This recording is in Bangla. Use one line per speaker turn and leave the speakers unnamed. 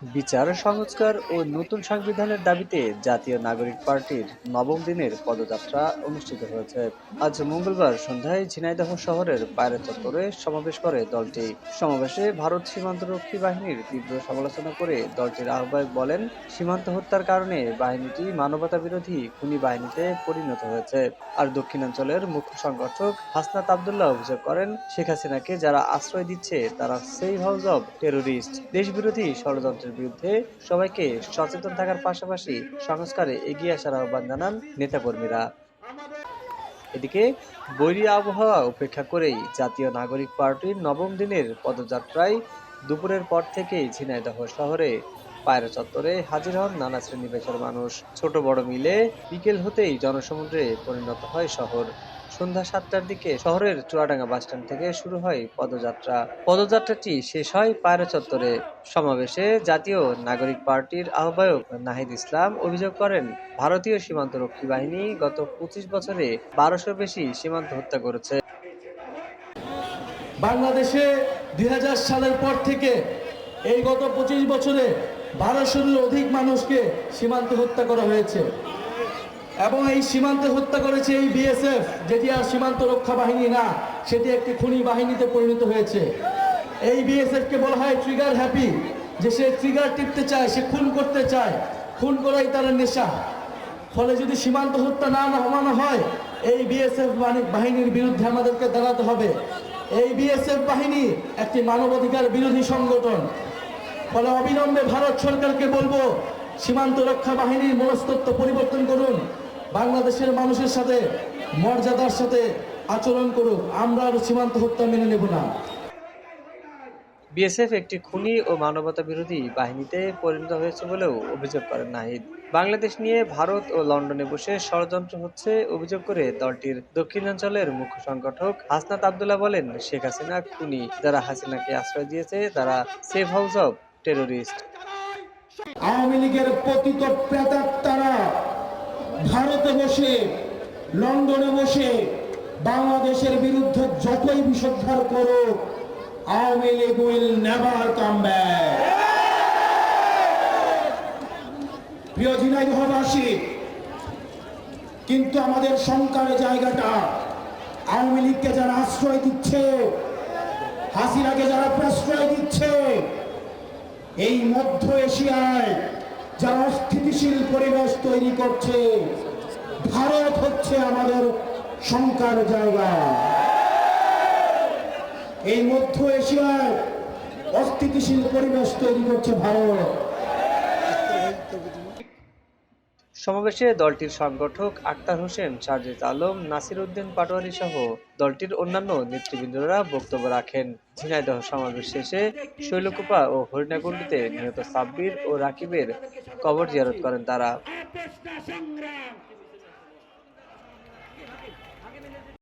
বিচার সংস্কার ও নতুন সংবিধানের দাবিতে জাতীয় নাগরিক পার্টির নবম দিনের পদযাত্রা অনুষ্ঠিত হয়েছে। আজ মঙ্গলবার সন্ধ্যায় ঝিনাইদহ শহরের পায়রা চত্বরে সমাবেশ করে দলটি। সমাবেশে ভারত সীমান্তরক্ষী বাহিনীর তীব্র সমালোচনা করে দলটির আহ্বায়ক বলেন, সীমান্ত হত্যার কারণে বাহিনীটি মানবতা বিরোধী খুনি বাহিনীতে পরিণত হয়েছে। আর দক্ষিণাঞ্চলের মুখ্য সংগঠক হাসনাত আবদুল্লাহ অভিযোগ করেন, শেখ হাসিনাকে যারা আশ্রয় দিচ্ছে তারা সেভ হাউস অব টেরোরিস্ট। দেশবিরোধী ষড়যন্ত্রের বিরুদ্ধে সবাইকে সচেতন থাকার পাশাপাশি সংস্কারে এগিয়ে আসার আহ্বান জানান নেতাকর্মীরা। এদিকে বৈরী আবহাওয়া উপেক্ষা করেই জাতীয় নাগরিক পার্টির নবম দিনের পদযাত্রায় দুপুরের পর থেকেই ঝিনাইদহ শহরে পায়রা চত্বরে হাজির হন নানা শ্রেণী পেশার মানুষ। ছোট বড় মিলে বিকেল হতেই জনসমুদ্রে পরিণত হয় শহর। সন্ধ্যা ৭টার দিকে শহরের চুয়াডাঙ্গা বাসস্ট্যান্ড থেকে শুরু হয় পদযাত্রা। পদযাত্রাটি শেষ হয় পায়রা চত্বরে। সমাবেশে জাতীয় নাগরিক পার্টির আহ্বায়ক নাহিদ ইসলাম অভিযোগ করেন, ভারতীয় সীমান্তরক্ষী বাহিনী গত ২৫ বছরে ১২০০ বেশি সীমান্ত হত্যা করেছে।
বাংলাদেশে ২০০০ সালের পর থেকে এই গত ২৫ বছরে ১২০০-এর অধিক মানুষকে সীমান্তে হত্যা করা হয়েছে এবং এই সীমান্তে হত্যা করেছে এই বিএসএফ, যেটি আর সীমান্ত রক্ষা বাহিনী না, সেটি একটি খুনি বাহিনীতে পরিণত হয়েছে। এই বিএসএফকে বলা হয় ট্রিগার হ্যাপি, যে সে ট্রিগার টিপতে চায়, সে খুন করতে চায়, খুন করাই তার নেশা। ফলে যদি সীমান্ত হত্যা না থামানো হয়, এই বিএসএফ বাহিনীর বিরুদ্ধে আমাদেরকে দাঁড়াতে হবে। এই বিএসএফ বাহিনী একটি মানবাধিকার বিরোধী সংগঠন। ফলে অবিলম্বে ভারত সরকারকে বলবো, সীমান্ত রক্ষা বাহিনীর মনস্তত্ত্ব পরিবর্তন করুন, বাংলাদেশের মানুষের সাথে মর্যাদার সাথে আচরণ করুন। আমরা আর সীমান্ত হত্যা মেনে নেব না।
বিএসএফ একটি খুনি ও মানবতা বিরোধী বাহিনীতে পরিণত হয়েছে বলেও অভিযোগ করেন নাহিদ। বাংলাদেশ নিয়ে ভারত ও লন্ডনে বসে ষড়যন্ত্র হচ্ছে অভিযোগ করে দলটির দক্ষিণাঞ্চলের মুখ্য সংগঠক হাসনাত আবদুল্লাহ বলেন, শেখ হাসিনা খুনি, যারা হাসিনাকে আশ্রয় দিয়েছে তারা save house of terrorist.
Awami লীগের পতিত প্রেতাত্মারা ভারতে বসে, লন্ডনে বসে বাংলাদেশের বিরুদ্ধে যতই বিষোদ্ধার করুক, Awami League will never come back. প্রিয় ঝিনাইদহবাসী, কিন্তু আমাদের শঙ্কার জায়গাটা, আওয়ামী লীগকে যারা আশ্রয় দিচ্ছে, হাসিনাকে যারা প্রশ্রয় দিচ্ছে, এই মধ্য এশিয়ায় যারা অস্থিতিশীল পরিবেশ তৈরি করছে, ভারত হচ্ছে আমাদের শঙ্কার জায়গা। এই মধ্য এশিয়ায় অস্থিতিশীল পরিবেশ তৈরি করছে ভারত।
সমাবেশে দলটির সংগঠক আক্তার হোসেন, সারজিদ আলম, নাসির উদ্দিন পাটোয়ারি সহ দলটির অন্যান্য নেতৃবৃন্দরা বক্তব্য রাখেন। ঝিনাইদহ সমাবেশ শেষে শৈলকুপা ও হরিণাকুণ্ডুতে নিহত সাব্বির ও রাকিবের কবর জিয়ারত করেন তারা।